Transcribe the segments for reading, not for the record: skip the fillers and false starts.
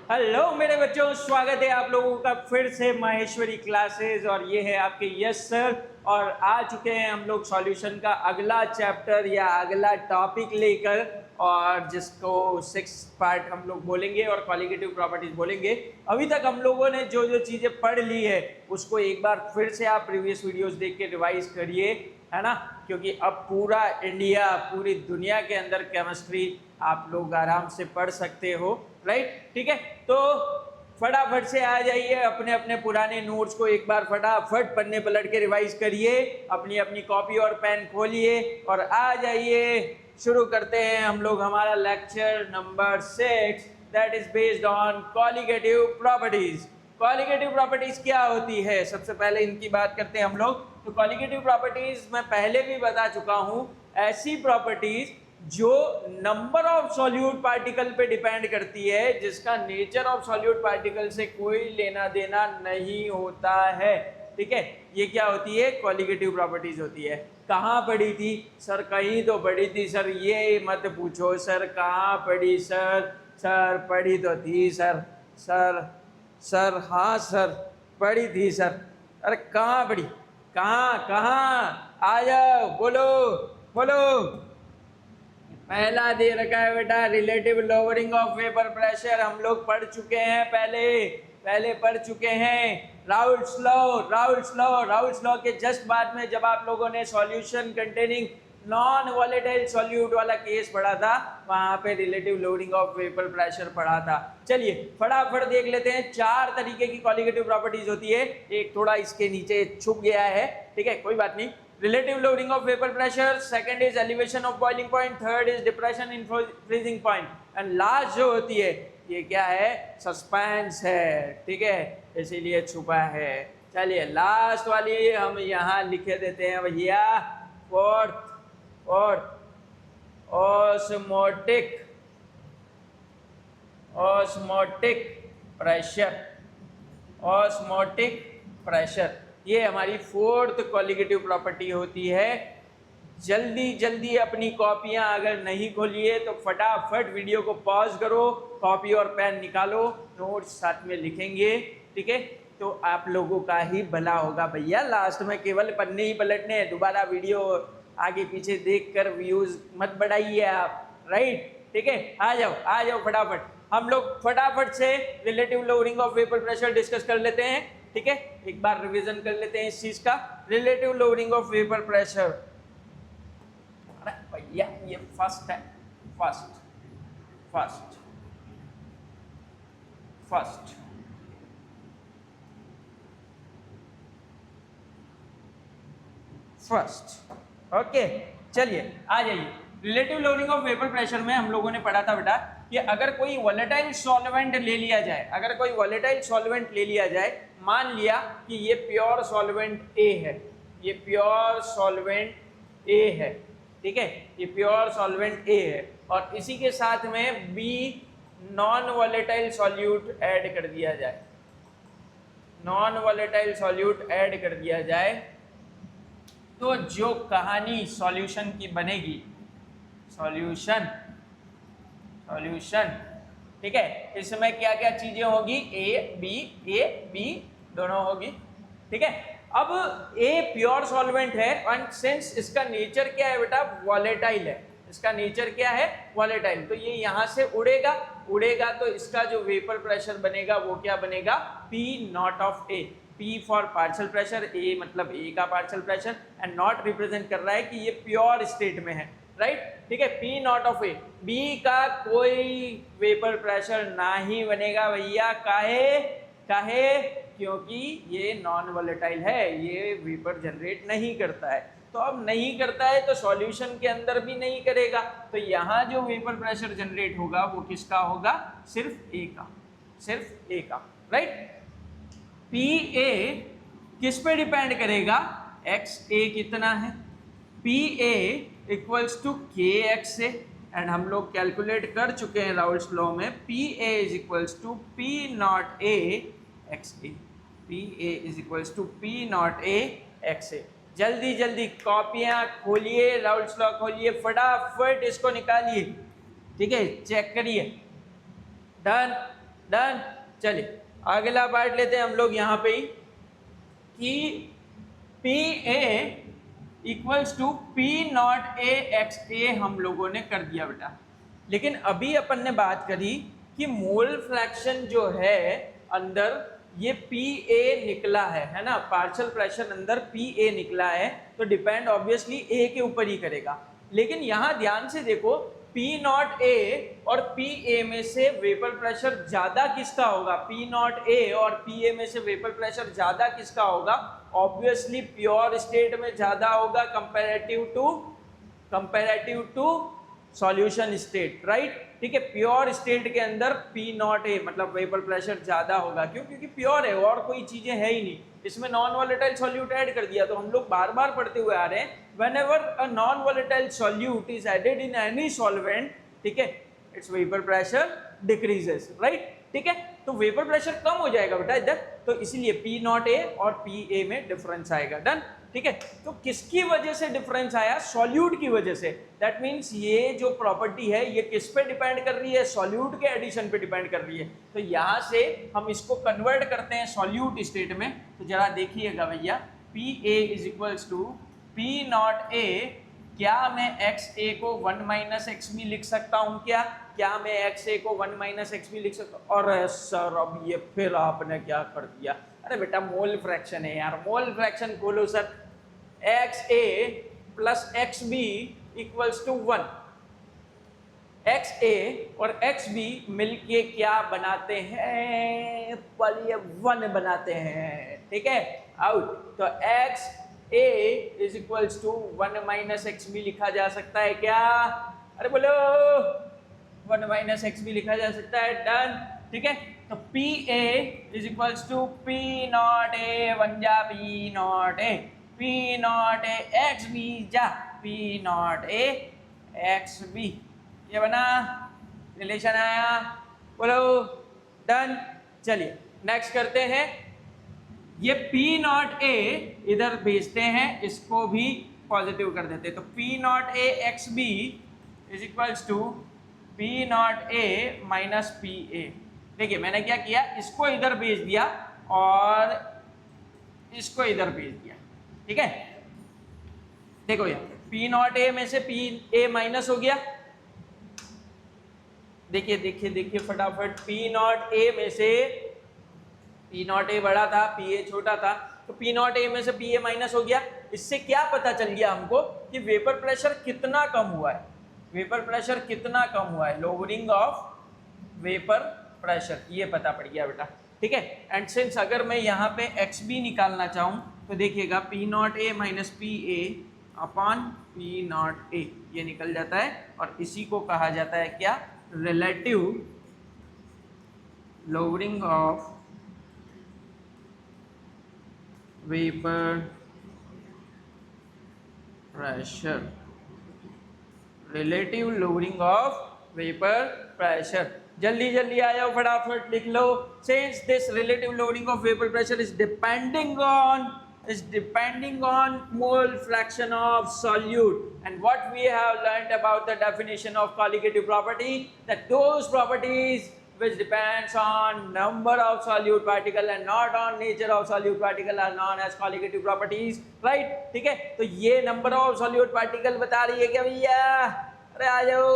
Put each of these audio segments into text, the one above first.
Hello मेरे बच्चों, स्वागत है आप लोगों का फिर से माहेश्वरी क्लासेस। और ये है आपके यस सर। और आ चुके हैं हम लोग सॉल्यूशन का अगला चैप्टर या अगला टॉपिक लेकर, और जिसको 6 पार्ट हम लोग बोलेंगे और क्वालिटेटिव प्रॉपर्टीज बोलेंगे। अभी तक हम लोगों ने जो जो चीज़ें पढ़ ली है उसको एक बार फिर से आप प्रीवियस वीडियोस देख के रिवाइज करिए, है ना। क्योंकि अब पूरा इंडिया, पूरी दुनिया के अंदर केमिस्ट्री आप लोग आराम से पढ़ सकते हो, राइट। ठीक है, तो फटाफट से आ जाइए, अपने अपने पुराने नोट्स को एक बार फटाफट पन्ने पलट के रिवाइज करिए, अपनी अपनी कॉपी और पेन खोलिए और आ जाइए। शुरू करते हैं हम लोग हमारा lecture number 6, that is based on colligative properties. Colligative properties क्या होती है, सबसे पहले इनकी बात करते हैं हम लोग। तो कॉलिगेटिव प्रॉपर्टीज मैं पहले भी बता चुका हूं, ऐसी प्रॉपर्टीज जो नंबर ऑफ सॉल्यूट पार्टिकल पे डिपेंड करती है, जिसका नेचर ऑफ सॉल्यूट पार्टिकल से कोई लेना देना नहीं होता है। ठीक है, ये क्या होती है, कॉलिगेटिव प्रॉपर्टीज होती है। कहाँ पढ़ी थी सर? कहीं तो पढ़ी थी सर, ये मत पूछो सर कहाँ पढ़ी सर। सर पढ़ी तो थी सर। सर सर हाँ सर पढ़ी थी सर। अरे कहाँ पढ़ी? कहाँ कहाँ? आ जाओ, बोलो बोलो। पहला दे रखा है बेटा, relative lowering of vapour pressure. हम लोग पढ़ चुके हैं, पहले पढ़ चुके हैं। राउल्ट्स लॉ के जस्ट बाद में जब आप लोगों ने solution containing non volatile solute वाला केस पढ़ा था, वहां पे relative lowering of vapour pressure पढ़ा था। चलिए फटाफट देख लेते हैं। 4 तरीके की कॉलिगेटिव प्रॉपर्टीज होती है, एक थोड़ा इसके नीचे छुप गया है, ठीक है, कोई बात नहीं। Relative lowering of vapor pressure, second is elevation of boiling point, third is depression in freezing point, and last जो होती है ये क्या है, सस्पेंस है, ठीक है, इसीलिए छुपा है। चलिए लास्ट वाली हम यहाँ लिखे देते हैं भैया, फोर्थ ऑस्मोटिक प्रेशर, ये हमारी 4th कॉलिगेटिव प्रॉपर्टी होती है। जल्दी जल्दी अपनी कॉपियां अगर नहीं खोलिए तो फटाफट वीडियो को पॉज करो, कॉपी और पेन निकालो, नोट्स साथ में लिखेंगे, ठीक है। तो आप लोगों का ही भला होगा भैया। लास्ट में केवल पन्ने ही पलटने हैं, दोबारा वीडियो आगे पीछे देखकर व्यूज मत बढ़ाइए आप, राइट। ठीक है, आ जाओ फटाफट। हम लोग फटाफट से relative lowering of vapour pressure discuss कर लेते हैं, ठीक है। एक बार रिवीजन कर लेते हैं इस चीज का। Relative lowering of vapour pressure, अरे भैया ये फर्स्ट है, फर्स्ट ओके। चलिए आ जाइए। Relative lowering of vapour pressure में हम लोगों ने पढ़ा था बेटा कि अगर कोई वोलेटाइल सॉल्वेंट ले लिया जाए, मान लिया कि ये प्योर सॉल्वेंट ए है, ठीक है, ये प्योर सॉल्वेंट ए है, और इसी के साथ में B non volatile solute add कर दिया जाए, तो जो कहानी सॉल्यूशन की बनेगी, सॉल्यूशन, ठीक है, इसमें क्या क्या चीजें होगी, ए बी दोनों होगी, ठीक है। अब ए प्योर सॉल्वेंट है, और सिंस इसका नेचर क्या है बेटा, वॉलेटाइल है, तो ये यहां से उड़ेगा तो इसका जो वेपर प्रेशर बनेगा वो क्या बनेगा, P not of A. P for partial pressure, A मतलब ए का partial pressure, and naught represent कर रहा है कि ये प्योर स्टेट में है, राइट, ठीक है। P not of A, B का कोई वेपर प्रेशर ना ही बनेगा भैया, काहे, क्योंकि ये नॉन वोलेटाइल है, ये वेपर जनरेट नहीं करता है। तो अब नहीं करता है तो सॉल्यूशन के अंदर भी नहीं करेगा, तो यहाँ जो वेपर प्रेशर जनरेट होगा वो किसका होगा, सिर्फ ए का, राइट। पी ए किस पे डिपेंड करेगा, एक्स ए कितना है, P A equals to K X से, एंड हम लोग कैलकुलेट कर चुके हैं राउल्ट्स लॉ में, P A is equals to P not A X A, X A. जल्दी कॉपियां खोलिए, राउल्ट्स लॉ खोलिए, फटाफट इसको निकालिए, ठीक है, चेक करिए। Done, done. चलिए अगला पार्ट लेते हैं हम लोग यहाँ पे ही कि P A equals to P not A X A हम लोगों ने कर दिया बेटा। लेकिन अभी अपन ने बात करी कि मोल फ्रैक्शन जो है अंदर ये पी ए निकला है ना, पार्शियल फ्रैक्शन अंदर पी ए निकला है, तो डिपेंड ऑब्वियसली ए के ऊपर ही करेगा। लेकिन यहाँ ध्यान से देखो P नॉट ए और P ए में से वेपर प्रेशर ज्यादा किसका होगा? P नॉट ए और P ए में से वेपर प्रेशर ज्यादा किसका होगा? ऑब्वियसली प्योर स्टेट में ज्यादा होगा comparative to solution state, right. ठीक है, प्योर स्टेट के अंदर P नॉट ए मतलब वेपर प्रेशर ज्यादा होगा। क्यों? क्योंकि प्योर है और कोई चीजें है ही नहीं, इसमें नॉन वोलेटाइल सॉल्यूट ऐड कर दिया। तो हम लोग बार बार पढ़ते हुए आ रहे हैं, whenever a non-volatile solute is added in any solvent, ठीक है, its vapor pressure decreases, right? ठीक है, तो वेपर प्रेशर कम हो जाएगा बेटा इधर, तो इसीलिए P नॉट ए और P ए में डिफरेंस आएगा। डन। ठीक है, तो किसकी वजह से डिफरेंस आया? सॉल्यूट की वजह से। दैट मीन्स ये जो प्रॉपर्टी है ये किस पे डिपेंड कर रही है? सॉल्यूट के एडिशन पे डिपेंड कर रही है। तो यहाँ से हम इसको कन्वर्ट करते हैं सॉल्यूट स्टेट में। तो जरा देखिएगा भैया, P A is equals to P not A, क्या मैं x a को 1 माइनस एक्स बी लिख सकता हूँ? क्या मैं x a को 1 माइनस एक्स बी लिख सकता हूँ? और सर अब ये फिर आपने क्या कर दिया? अरे बेटा मोल फ्रैक्शन है यार, मोल फ्रैक्शन खोलो sir. x a plus X B equals to 1। X A और एक्स बी मिलके क्या बनाते हैं? पहले 1 बनाते हैं। ठीक है, आउट। तो X A is equals to 1 minus X B लिखा जा सकता है क्या? अरे बोलो, 1 माइनस एक्स बी लिखा जा सकता है। डन। ठीक है, तो P A is equals to P not A 1 जा P not A, P not A x B जा P not A x B, ये बना, रिलेशन आया। बोलो डन। चलिए नेक्स्ट करते हैं, ये P नॉट ए इधर भेजते हैं, इसको भी पॉजिटिव कर देते हैं। तो P not A x B is equals to P not A minus P A. देखिए मैंने क्या किया, इसको इधर भेज दिया और इसको इधर भेज दिया। ठीक है, देखो ये P नॉट ए में से P ए माइनस हो गया। देखिए देखिए देखिए फटाफट, P नॉट ए में से P नॉट ए बड़ा था, P ए छोटा था, तो P नॉट ए में से P ए माइनस हो गया। इससे क्या पता चल गया हमको कि वेपर प्रेशर कितना कम हुआ है? वेपर प्रेशर कितना कम हुआ है? लोअरिंग ऑफ वेपर प्रेशर, ये पता पड़ गया बेटा। ठीक है, एंड सिंस अगर मैं यहाँ पे एक्स बी निकालना चाहूँ तो देखिएगा P not A minus P A upon P not ए, ये निकल जाता है। और इसी को कहा जाता है क्या? Relative lowering of vapour pressure, relative lowering of vapour pressure. जल्दी जल्दी आ जाओ, फटाफट लिख लो। Since this relative lowering of vapour pressure is depending on mole fraction of solute, and what we have learned about the definition of colligative property, that those properties which depends on number of solute particle and not on nature of solute particle are known as colligative properties, right? ठीक है, तो ये number of solute particle बता रही है क्या भैया? अरे आ जाओ,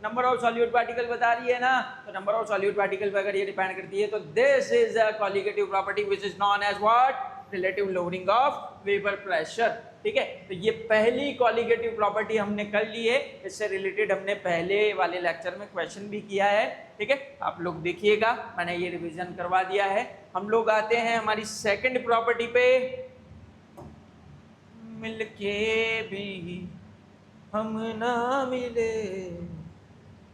नंबर ऑफ सॉल्यूट पार्टिकल बता रही है ना, तो नंबर ऑफ सॉल्यूट पार्टिकल पे अगर ये डिपेंड करती है तो this is a colligative property which is known as what? Relative lowering of vapour pressure. ठीक है, तो ये पहली कॉलिगेटिव प्रॉपर्टी हमने कर ली है, इससे रिलेटेड हमने पहले वाले लेक्चर में क्वेश्चन भी किया है। ठीक है, आप लोग देखिएगा, मैंने ये रिवीजन करवा दिया है। हम लोग आते हैं हमारी सेकंड प्रॉपर्टी पे। मिलके भी हम ना मिले,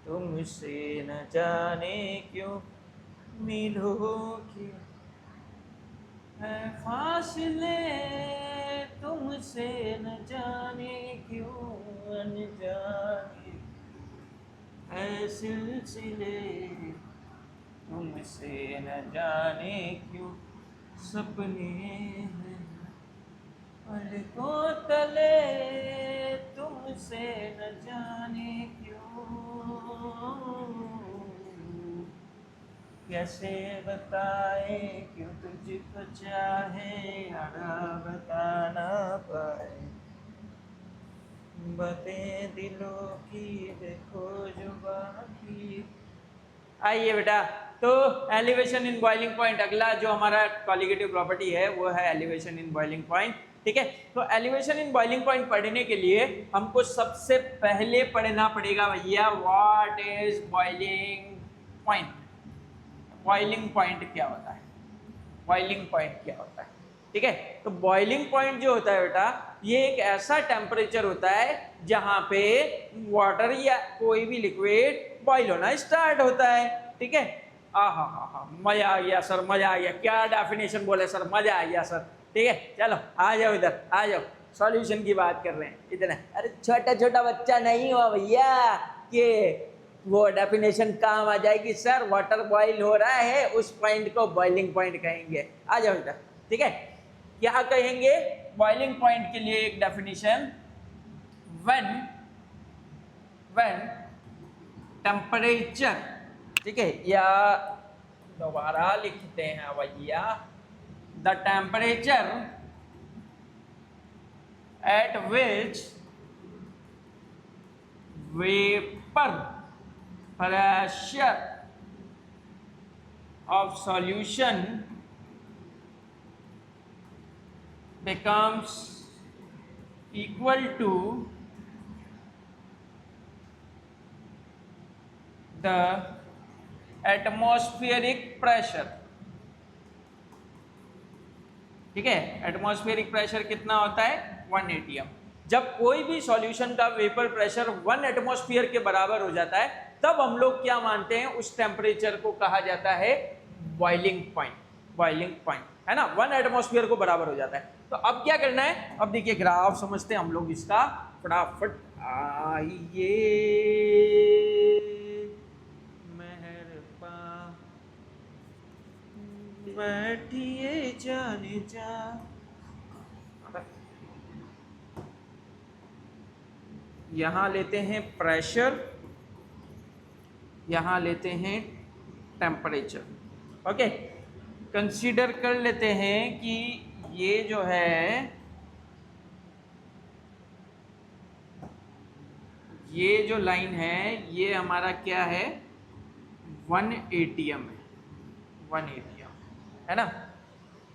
तुमसे न जाने क्यों मिलोगे, है फासले तुमसे न जाने क्यों अनजाने, है सिलसिले तुमसे न जाने क्यों सपने हैं पलकों तले, तुमसे न जाने क्यों। कैसे बताए क्यों तुझको चाहे अड़ा बता ना पाए, बातें दिलों की देखो जो बाकी। आइए बेटा, तो एलिवेशन इन बॉइलिंग पॉइंट, अगला जो हमारा कॉलिगेटिव प्रॉपर्टी है वो है एलिवेशन इन बॉइलिंग पॉइंट। ठीक है, तो एलिवेशन इन बॉइलिंग पॉइंट पढ़ने के लिए हमको सबसे पहले पढ़ना पड़ेगा भैया what is boiling point. Boiling point क्या होता है, बॉइलिंग पॉइंट क्या होता है। ठीक है, तो बॉइलिंग पॉइंट जो होता है बेटा, ये एक ऐसा टेम्परेचर होता है जहां पे वाटर या कोई भी लिक्विड बॉइल होना स्टार्ट होता है। ठीक है, हा, मजा आ गया सर, मजा आ गया, क्या डेफिनेशन बोले सर, मजा आ गया सर। ठीक है, चलो आ जाओ इधर, आ जाओ, सॉल्यूशन की बात कर रहे हैं इधर। अरे छोटा छोटा बच्चा नहीं हुआ भैया कि वो डेफिनेशन काम आ जाएगी सर, वाटर बॉईल हो रहा है उस पॉइंट को बॉइलिंग पॉइंट कहेंगे। आ जाओ इधर। ठीक है, क्या कहेंगे बॉइलिंग पॉइंट के लिए एक डेफिनेशन, व्हेन टेम्परेचर, ठीक है, या दोबारा लिखते हैं भैया, the temperature at which vapour pressure of solution becomes equal to the atmospheric pressure। ठीक है, एटमॉस्फेरिक प्रेशर कितना होता है 1 atm। जब कोई भी सॉल्यूशन का वेपर प्रेशर 1 एटमॉस्फेयर के बराबर हो जाता है तब हम लोग क्या मानते हैं, उस टेम्परेचर को कहा जाता है बॉइलिंग पॉइंट। बॉइलिंग पॉइंट है ना, 1 एटमॉस्फेयर को बराबर हो जाता है। तो अब क्या करना है, अब देखिए ग्राफ समझते हैं हम लोग इसका फटाफट। आइए मेहरबान बैठिए जाने जा, यहाँ लेते हैं प्रेशर, यहाँ लेते हैं टेम्परेचर। ओके, कंसीडर कर लेते हैं कि ये जो है, ये जो लाइन है ये हमारा क्या है 1 atm है, 1 atm है ना।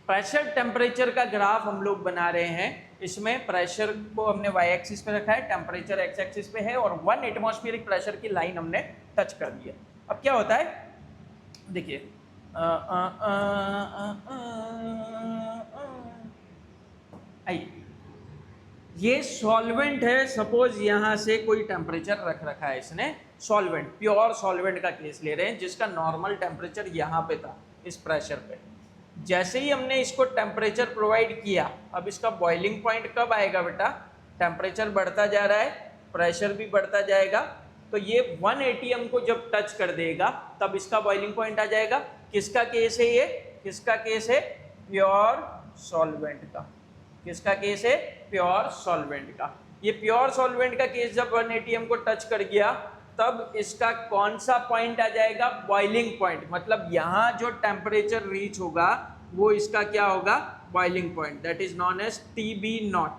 प्रेशर टेम्परेचर का ग्राफ हम लोग बना रहे हैं, इसमें प्रेशर को हमने y एक्सिस पे रखा है, टेम्परेचर x एक्सिस पे है, और 1 एटमॉस्फेरिक प्रेशर की लाइन हमने टच कर दिया। अब क्या होता है देखिए, आइए, ये सॉल्वेंट है, सपोज यहाँ से कोई टेम्परेचर रख रखा है इसने, सॉल्वेंट, प्योर सॉल्वेंट का केस ले रहे हैं जिसका नॉर्मल टेम्परेचर यहाँ पे था इस प्रेशर पे। जैसे ही हमने इसको टेम्परेचर प्रोवाइड किया, अब इसका बॉइलिंग पॉइंट कब आएगा बेटा, टेम्परेचर बढ़ता जा रहा है, प्रेशर भी बढ़ता जाएगा, तो ये 1 atm को जब टच कर देगा तब इसका बॉइलिंग पॉइंट आ जाएगा। किसका केस है ये, किसका केस है, प्योर सॉल्वेंट का। किसका केस है, प्योर सॉल्वेंट का। ये प्योर सॉल्वेंट का केस जब 1 atm को टच कर गया तब इसका कौन सा पॉइंट आ जाएगा, बॉइलिंग पॉइंट। मतलब यहाँ जो टेम्परेचर रीच होगा वो इसका क्या होगा, boiling point, that is known as TB0।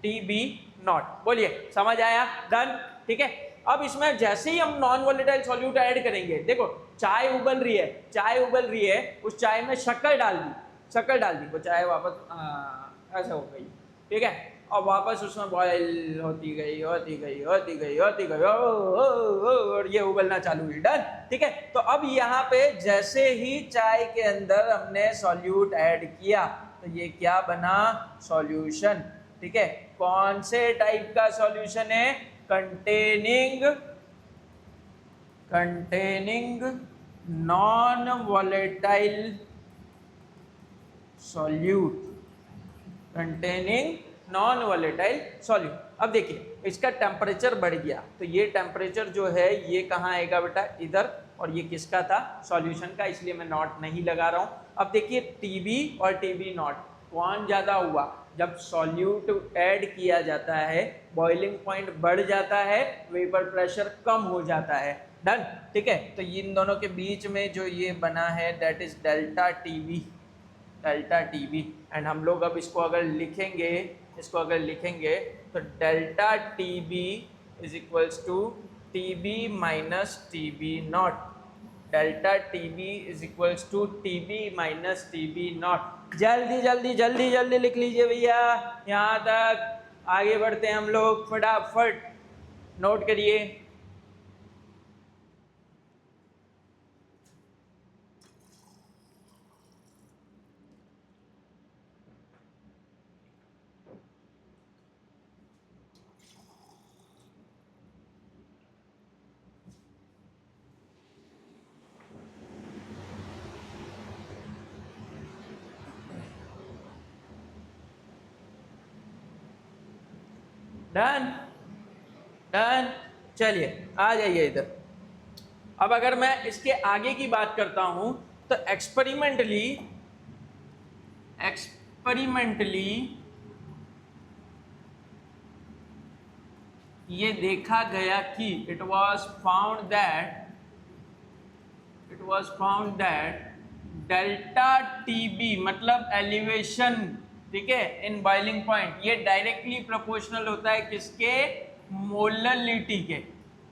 TB0 बोलिए, समझ आया, डन। ठीक है, अब इसमें जैसे ही हम नॉन वोलेटाइल सॉल्यूट ऐड करेंगे, देखो चाय उबल रही है, चाय उबल रही है, उस चाय में शक्कर डाल दी, शक्कर डाल दी, वो चाय वापस ऐसे हो गई। ठीक है, और वापस उसमें बॉयल होती गई होती गई होती गई होती गई और ये उबलना चालू हुई, डन। ठीक है, तो अब यहाँ पे जैसे ही चाय के अंदर हमने सॉल्यूट ऐड किया तो ये क्या बना, सॉल्यूशन। ठीक है, कौन से टाइप का सॉल्यूशन है, containing non volatile solute, containing non volatile solute. अब देखिए इसका टेम्परेचर बढ़ गया तो ये टेम्परेचर जो है ये कहाँ आएगा बेटा, इधर, और ये किसका था, सॉल्यूशन का, इसलिए मैं नॉट नहीं लगा रहा हूँ। अब देखिए TB और TB0 कौन ज़्यादा हुआ, जब सॉल्यूट ऐड किया जाता है बॉइलिंग पॉइंट बढ़ जाता है, वेपर प्रेशर कम हो जाता है। डन, ठीक है। तो इन दोनों के बीच में जो ये बना है that is delta TV, delta TV. And हम लोग अब इसको अगर लिखेंगे, तो delta TB is equals to TB minus TB not, delta TB is equals to TB minus TB not. जल्दी जल्दी जल्दी जल्दी लिख लीजिए भैया, यहाँ तक आगे बढ़ते हैं हम लोग, फटाफट नोट करिए। डन डन, चलिए आ जाइए इधर। अब अगर मैं इसके आगे की बात करता हूं तो एक्सपेरिमेंटली ये देखा गया कि it was found that delta TB मतलब एलिवेशन, ठीक है, इन बॉइलिंग पॉइंट, ये डायरेक्टली प्रोपोर्शनल होता है किसके, मोललिटी के।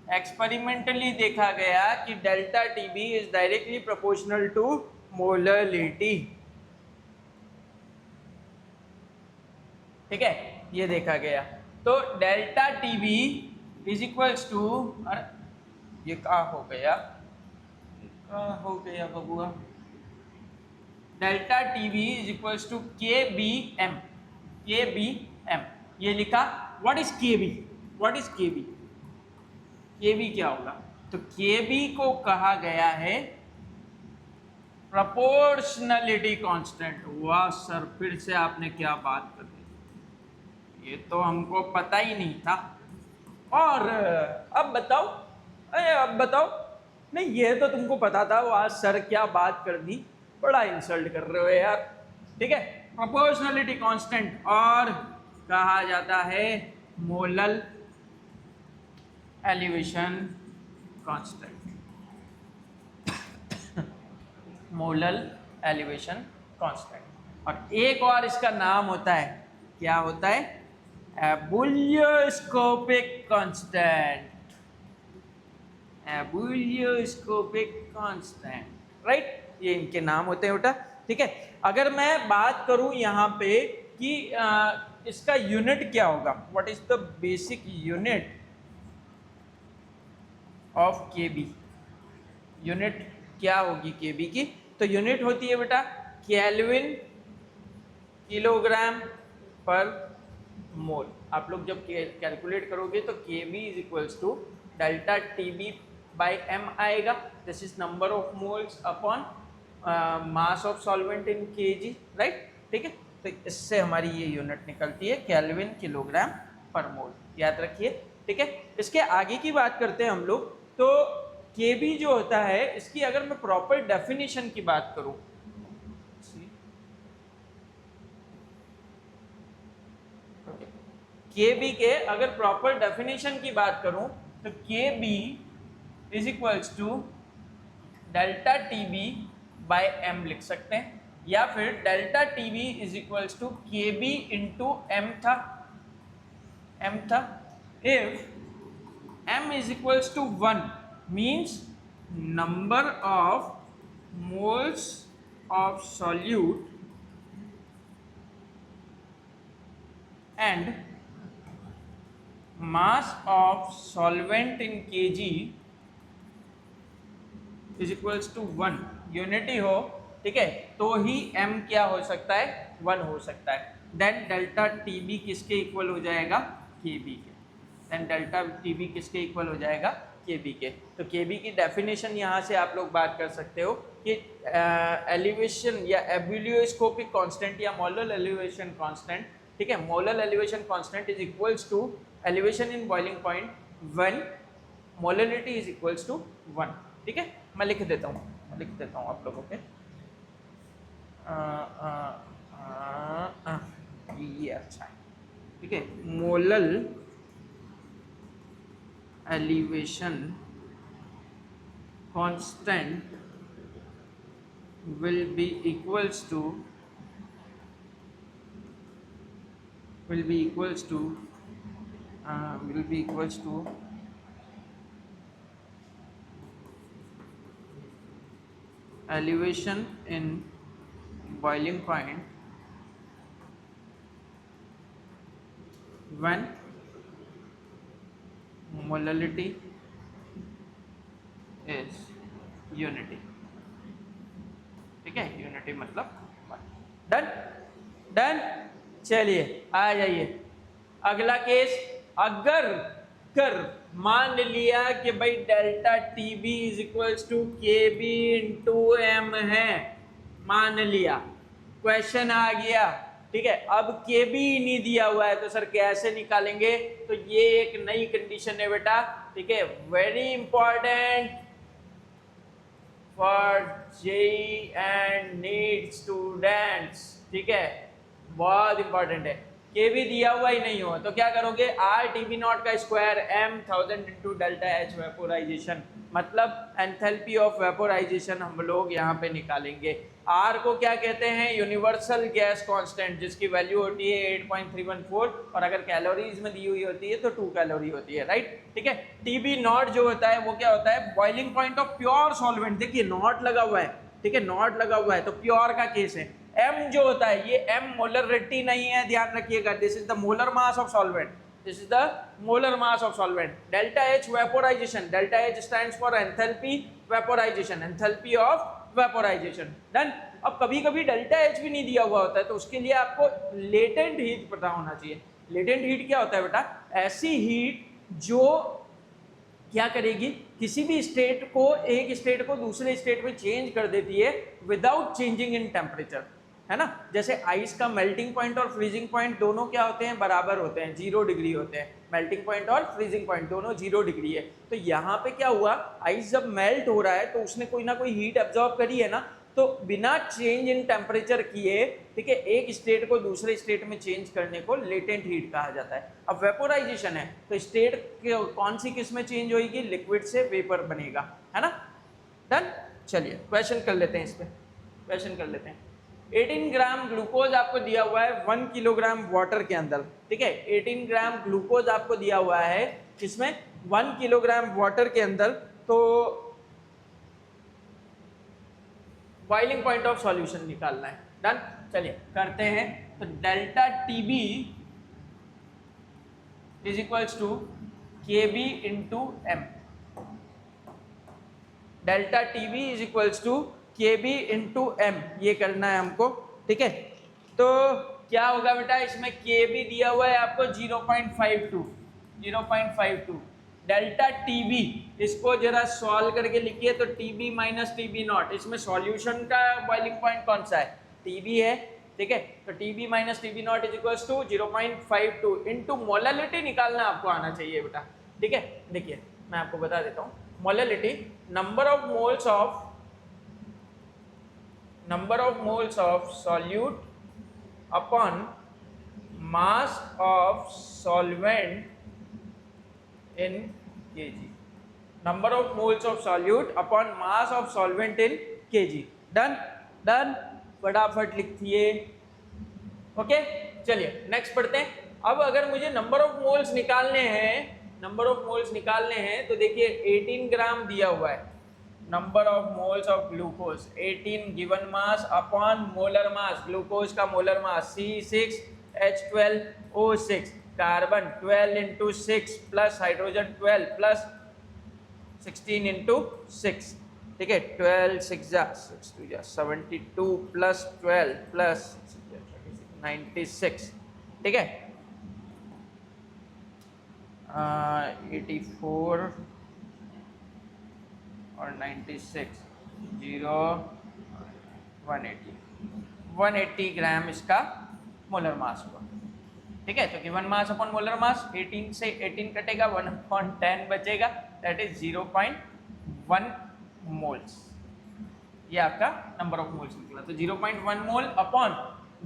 एक्सपेरिमेंटली देखा गया कि delta TB is directly proportional to molality, ठीक है, ये देखा गया। तो delta TB is equals to, ये क्या हो गया बबुआ, delta TV is equals to K B M, ये लिखा। What is K B, K B क्या होगा, तो के बी को कहा गया है प्रोपोर्शनलिटी कांस्टेंट। वाह सर, फिर से आपने क्या बात कर दी, ये तो हमको पता ही नहीं था। और अब बताओ, नहीं ये तो तुमको पता था, वो आज सर क्या बात कर दी, बड़ा इंसल्ट कर रहे हो यार, ठीक है। प्रोपोर्शनलिटी कांस्टेंट और कहा जाता है molal elevation constant, molal elevation constant. और एक और इसका नाम होता है, क्या होता है, एबुलियोस्कोपिक कांस्टेंट, राइट, ये इनके नाम होते हैं बेटा, ठीक है। अगर मैं बात करूं यहाँ पे कि इसका यूनिट क्या होगा, what is the basic unit of KB, unit क्या होगी केबी की, तो यूनिट होती है बेटा केल्विन किलोग्राम पर मोल। आप लोग जब कैलकुलेट करोगे तो KB is equals to delta TB by M आएगा, this is number of moles upon mass of solvent in KG, right, ठीक है। तो इससे हमारी ये यूनिट निकलती है केल्विन किलोग्राम पर मोल, याद रखिए, ठीक है। इसके आगे की बात करते हैं हम लोग, तो केबी जो होता है इसकी अगर मैं प्रॉपर डेफिनेशन की बात करूं, केबी के अगर प्रॉपर डेफिनेशन की बात करूं तो KB is equals to delta TB by M लिख सकते हैं, या फिर delta TB is equals to KB into M था, if M is equals to 1 means number of moles of solute and mass of solvent in kg is equals to 1, unity हो, ठीक है, तो ही m क्या हो सकता है, 1 हो सकता है। देन डेल्टा टीबी किसके इक्वल हो जाएगा, केबी के, देन डेल्टा टीबी किसके इक्वल हो जाएगा, केबी के। तो केबी की डेफिनेशन यहाँ से आप लोग बात कर सकते हो कि एलिवेशन या एब्यूलियोस्कोपिक कांस्टेंट या मोलर एलिवेशन कांस्टेंट, ठीक है, molar elevation constant is equals to elevation in boiling point when molarity is equals to 1, ठीक है। मैं लिख देता हूँ आप लोगों के, ये अच्छा है, ठीक है। Molar elevation constant will be equals to will be equals to elevation in boiling point when molality is unity। ठीक है, यूनिटी मतलब डन डन। चलिए आ जाइए अगला केस। अगर कर मान लिया कि भाई delta T B is equals to K B into M है, मान लिया, क्वेश्चन आ गया, ठीक है। अब के बी नहीं दिया हुआ है तो सर कैसे निकालेंगे? तो ये एक नई कंडीशन है बेटा, ठीक है, very important for JEE and NEET students, ठीक है, बहुत इंपॉर्टेंट है। के भी दिया हुआ ही नहीं हो तो क्या करोगे? आर टी बी नॉट का square M 1000 into delta H vaporization, मतलब एंथैल्पी ऑफ वेपोराइजेशन हम लोग यहाँ पे निकालेंगे। आर को क्या कहते हैं? यूनिवर्सल गैस कांस्टेंट, जिसकी वैल्यू होती है 8.314 और अगर कैलोरीज में दी हुई होती है तो 2 कैलोरी होती है, राइट, ठीक है। टी बी नॉट जो होता है वो क्या होता है? Boiling point of pure solvent. देखिए नॉट लगा हुआ है, ठीक है, नॉट लगा हुआ है तो प्योर का केस है। एम जो होता है, ये एम मोलरिटी नहीं है, ध्यान रखिएगा, this is the molar mass of solvent, this is the molar mass of solvent. Delta H vaporisation, delta H stands for enthalpy vaporisation, enthalpy of vaporisation, done. अब कभी कभी डेल्टा एच भी नहीं दिया हुआ होता है तो उसके लिए आपको लेटेंट हीट पता होना चाहिए। लेटेंट हीट क्या होता है बेटा? ऐसी हीट जो क्या करेगी? किसी भी स्टेट को, एक स्टेट को दूसरे स्टेट में चेंज कर देती है विदाउट चेंजिंग इन टेम्परेचर, है ना। जैसे आइस का मेल्टिंग पॉइंट और फ्रीजिंग पॉइंट दोनों क्या होते हैं? बराबर होते हैं, 0 डिग्री होते हैं। मेल्टिंग पॉइंट और फ्रीजिंग पॉइंट दोनों 0 डिग्री है। तो यहाँ पे क्या हुआ? आइस जब मेल्ट हो रहा है तो उसने कोई ना कोई हीट एब्जॉर्ब करी है ना, तो बिना चेंज इन टेम्परेचर किए, ठीक है, एक स्टेट को दूसरे स्टेट में चेंज करने को लेटेंट हीट कहा जाता है। अब वेपोराइजेशन है तो स्टेट कौन सी किस में चेंज होगी? लिक्विड से वेपर बनेगा, है ना, डन। चलिए क्वेश्चन कर लेते हैं, इस पे क्वेश्चन कर लेते हैं। 18 ग्राम ग्लूकोज आपको दिया हुआ है 1 किलोग्राम वाटर के अंदर, ठीक है, 18 ग्राम ग्लूकोज आपको दिया हुआ है किसमें? 1 किलोग्राम वाटर के अंदर। तो बॉइलिंग पॉइंट ऑफ सॉल्यूशन निकालना है, डन। चलिए करते हैं। तो delta T B is equals to K B into M, delta T B is equals to K B into M, ये करना है हमको, ठीक है। तो क्या होगा बेटा? इसमें के बी दिया हुआ है आपको 0.52, डेल्टा टी बी, इसको जरा सॉल्व करके लिखिए। तो T B minus T B not, इसमें सॉल्यूशन का बॉइलिंग पॉइंट कौन सा है? टी बी है, ठीक है। तो T B minus T B not is equals to 0.52 into molality निकालना आपको आना चाहिए बेटा, ठीक है। देखिए मैं आपको बता देता हूँ, molality number of moles of solute upon mass of solvent in kg, number of moles of solute upon mass of solvent in kg, done done, फटाफट लिखिए, ओके। चलिए नेक्स्ट पढ़ते हैं। अब अगर मुझे नंबर ऑफ मोल्स निकालने हैं तो देखिए 18 ग्राम दिया हुआ है, number of moles of glucose 18 given mass upon molar mass, glucose का molar mass C6H12O6, carbon 12 into 6 plus hydrogen 12 plus 16 into 6, ठीक है, 12 6 जा 6 2 जा 72 प्लस 12 प्लस 96, ठीक है, 84 और 96 0 180 ग्राम इसका मोलर मास हुआ, ठीक है। तो गिवन मास अपॉन मोलर मास 18 से 18 कटेगा, 1/10 बचेगा, दैट इज 0.1 मोल्स, ये आपका नंबर ऑफ मोल्स निकला। तो 0.1 मोल अपॉन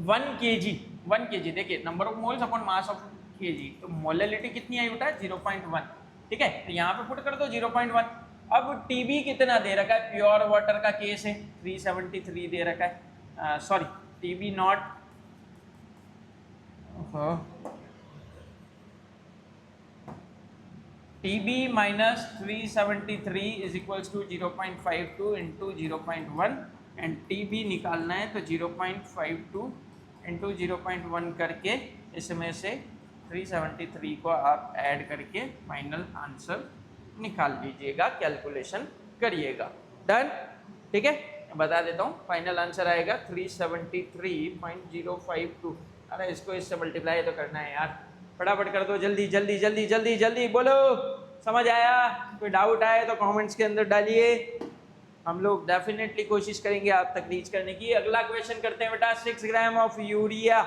1 kg, देखिए number of moles upon mass of kg, तो मोलैलिटी कितनी आई बेटा? 0.1, ठीक है। तो यहाँ पे पुट कर दो 0.1। अब टीबी कितना दे रखा है, प्योर वाटर का केस है 373 दे रखा है, sorry TB not, TB minus 373 is equals to 0.52 into 0.1 and TB निकालना है तो 0.52 इंटू 0.1 करके इसमें से 373 को आप ऐड करके फाइनल आंसर निकाल लीजिएगा, कैलकुलेशन करिएगा। डन, ठीक है, बता देता हूँ फाइनल आंसर आएगा 373.052। अरे इसको इससे मल्टीप्लाई तो करना है यार, फटाफट कर दो, जल्दी जल्दी जल्दी जल्दी जल्दी बोलो, समझ आया? कोई डाउट आए तो कमेंट्स के अंदर डालिए, हम लोग डेफिनेटली कोशिश करेंगे आप तक रीच करने की। अगला क्वेश्चन करते हैं बेटा, 6 ग्राम ऑफ यूरिया,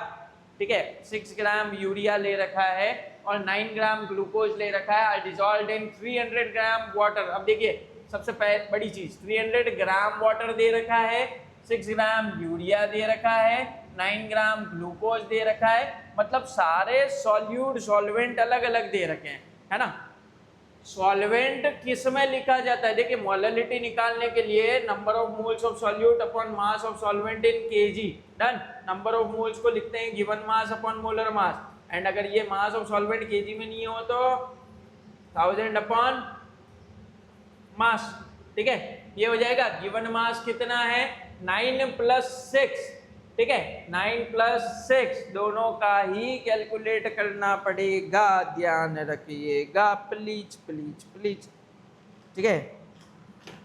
ठीक है, 6 ग्राम यूरिया ले रखा है और 9 ग्राम ग्लूकोज ले रखा है, डिजॉल्व्ड इन 300 ग्राम वाटर। अब देखिए सबसे बड़ी चीज, 300 ग्राम वाटर दे रखा है, 6 ग्राम यूरिया दे रखा है, 9 ग्राम ग्लूकोज दे रखा है, मतलब सारे सॉल्यूट सॉल्वेंट अलग अलग दे रखे हैं, है ना। सॉल्वेंट किस में लिखा जाता है, देखिए मोलैलिटी निकालने के लिए number of moles of solute upon mass of solvent in KG. Done, number of moles को लिखते हैं given mass upon molar mass, and अगर ये मास ऑफ सॉल्वेंट केजी में नहीं हो तो 1000 अपॉन मास, ठीक है, ये हो जाएगा। गिवन मास कितना है 9 + 6, ठीक है, 9 + 6 दोनों का ही कैलकुलेट करना पड़ेगा, ध्यान रखिएगा प्लीज प्लीज प्लीज, ठीक है।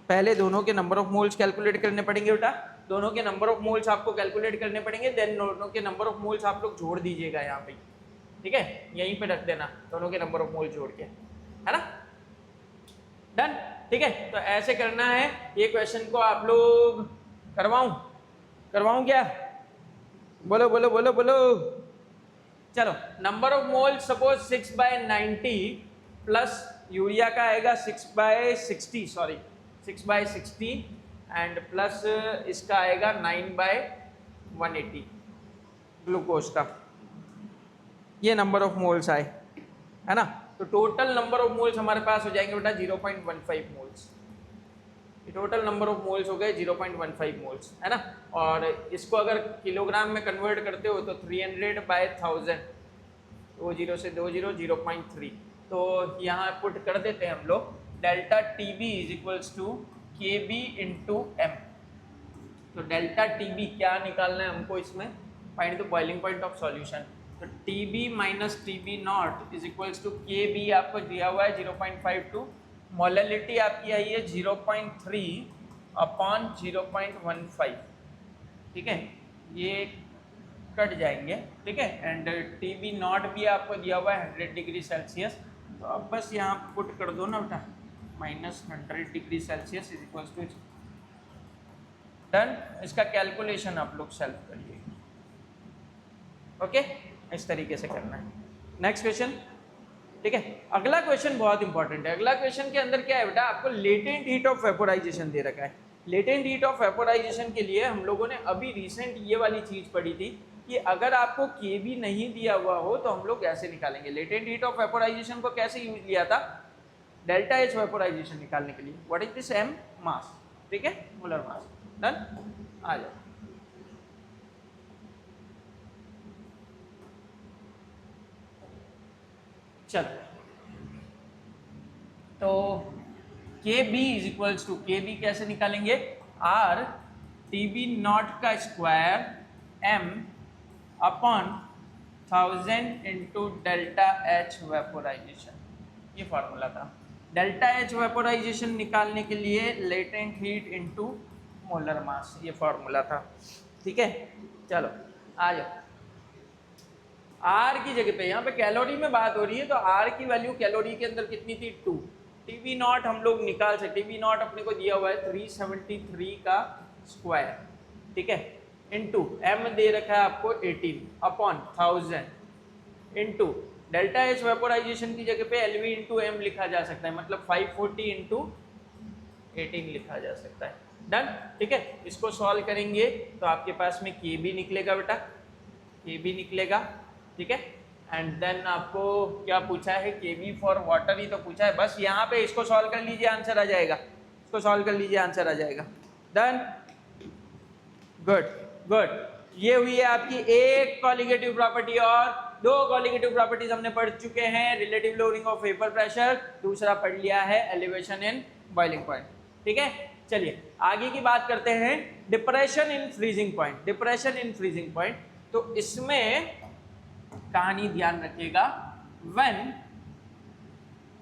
पहले दोनों के नंबर ऑफ मोल्स कैलकुलेट करने पड़ेंगे बेटा, दोनों के नंबर ऑफ मोल्स आपको कैलकुलेट करने पड़ेंगे, देन दोनों के नंबर ऑफ मोल्स आप लोग जोड़ दीजिएगा यहाँ पे, ठीक है, यहीं पे रख देना दोनों के नंबर ऑफ मोल्स जोड़ के, है ना। डन, ठीक है, तो ऐसे करना है। ये क्वेश्चन को आप लोग करवाऊं क्या, बोलो बोलो बोलो बोलो, चलो। Number of mole suppose 6/90 plus urea का आएगा 6/60, सॉरी 6/60 एंड प्लस इसका आएगा 9/180 ग्लूकोज का, ये नंबर ऑफ मोल्स आए, है ना। तो टोटल नंबर ऑफ मोल्स हमारे पास हो जाएंगे बेटा 0.15 moles, total number of moles हो गए 0.15 मोल्स, है ना। और इसको अगर किलोग्राम में कन्वर्ट करते हो तो 300/1000, 20 से 20 0.3, तो यहाँ पुट कर देते हैं हम लोग delta TB is equals to KB into M. तो डेल्टा टीबी क्या निकालना है हमको इसमें, find the boiling point of solution. तो TB minus TB not is equals to KB आपको दिया हुआ है 0.52, मोलैलिटी आपकी आई है 0.3 अपॉन 0.15, ठीक है, ये कट जाएंगे, ठीक है, एंड TB नॉट भी आपको दिया हुआ है 100 डिग्री सेल्सियस, तो अब बस यहाँ पुट कर दो ना बेटा, -100 degree Celsius is equals to, done. इसका कैलकुलेशन आप लोग सेल्फ करिए, ओके, इस तरीके से करना है। नेक्स्ट क्वेश्चन, ठीक है। अगला क्वेश्चन बहुत इंपॉर्टेंट है। अगला क्वेश्चन के अंदर क्या है बेटा, आपको लेटेंट हीट ऑफ वेपोराइजेशन दे रखा है। लेटेंट हीट ऑफ वेपोराइजेशन के लिए हम लोगों ने अभी रिसेंट ये वाली चीज़ पढ़ी थी कि अगर आपको KB नहीं दिया हुआ हो तो हम लोग कैसे निकालेंगे। लेटेंट हीट ऑफ वेपोराइजेशन को कैसे यूज लिया था, डेल्टा H वेपोराइजेशन निकालने के लिए। व्हाट इज दिस M, मास, ठीक है, मोलर मास। डन, आ जाओ। चलो, तो KB is equals to, KB कैसे निकालेंगे, R TB नॉट का square M upon 1000 into delta H vaporization, ये फार्मूला था। डेल्टा H वेपोराइजेशन निकालने के लिए latent heat into molar mass, ये फार्मूला था, ठीक है। चलो आ जाओ, R की जगह पे, यहाँ पे कैलोरी में बात हो रही है तो R की वैल्यू कैलोरी के अंदर कितनी थी 2, TB नॉट हम लोग निकाल सकते, TB नॉट अपने को दिया हुआ है 373 का स्क्वायर, ठीक है, इंटू M दे रखा है आपको 18 upon 1000 into delta H vaporisation की जगह पे LV इंटू M लिखा जा सकता है, मतलब 540 इंटू 18 लिखा जा सकता है। डन, ठीक है। इसको सॉल्व करेंगे तो आपके पास में KB निकलेगा बेटा, KB निकलेगा, ठीक है, एंड देन आपको क्या पूछा है, KB फॉर वाटर ही तो पूछा है, बस यहाँ पे इसको सॉल्व कर लीजिए, आंसर आ जाएगा। इसको सॉल्व कर लीजिए, आंसर आ जाएगा। Done, good good. ये हुई है आपकी एक कॉलिगेटिव प्रॉपर्टी और दो कॉलिगेटिव प्रॉपर्टीज हमने पढ़ चुके हैं, relative lowering of vapour pressure, दूसरा पढ़ लिया है एलिवेशन इन बॉइलिंग पॉइंट। ठीक है, चलिए आगे की बात करते हैं, depression in freezing point. Depression in freezing point, तो इसमें कहानी ध्यान रखिएगा, when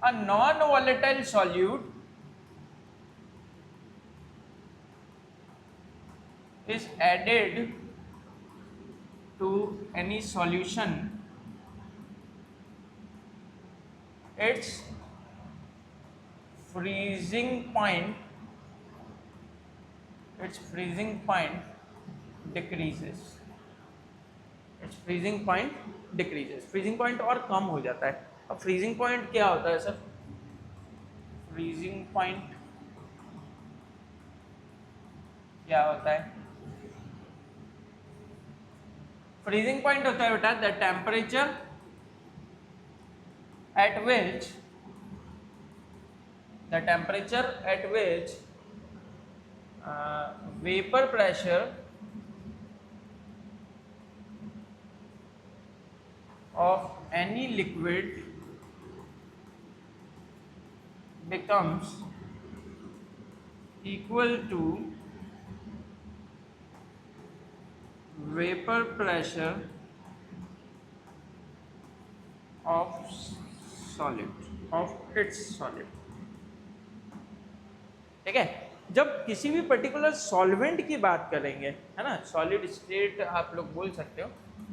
a non volatile solute is added to any solution, its freezing point decreases, its freezing point decreases, freezing point और कम हो जाता है। अब freezing point क्या होता है सर? freezing point क्या होता है? फ्रीजिंग पॉइंट होता है बेटा the temperature at which vapour pressure of any liquid becomes equal to vapor pressure of its solid। ठीक है, जब किसी भी पर्टिकुलर सॉल्वेंट की बात करेंगे, है ना, सॉलिड स्टेट आप लोग बोल सकते हो,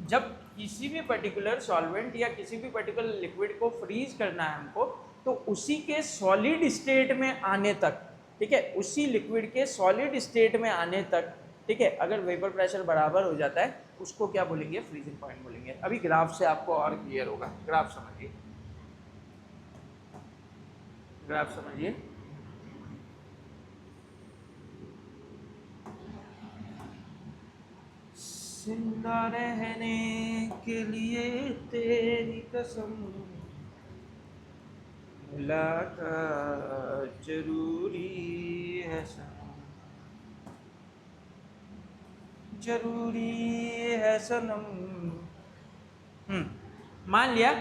जब किसी भी पर्टिकुलर सॉल्वेंट या किसी भी पर्टिकुलर लिक्विड को फ्रीज करना है हमको, तो उसी के सॉलिड स्टेट में आने तक, ठीक है, उसी लिक्विड के सॉलिड स्टेट में आने तक, ठीक है, अगर वेपर प्रेशर बराबर हो जाता है उसको क्या बोलेंगे? फ्रीजिंग पॉइंट बोलेंगे। अभी ग्राफ से आपको और क्लियर होगा, ग्राफ समझिए, ग्राफ समझिए। जिंदा रहने के लिए तेरी कसम, मुलाकात जरूरी है सनम, जरूरी है सनम। मान लिया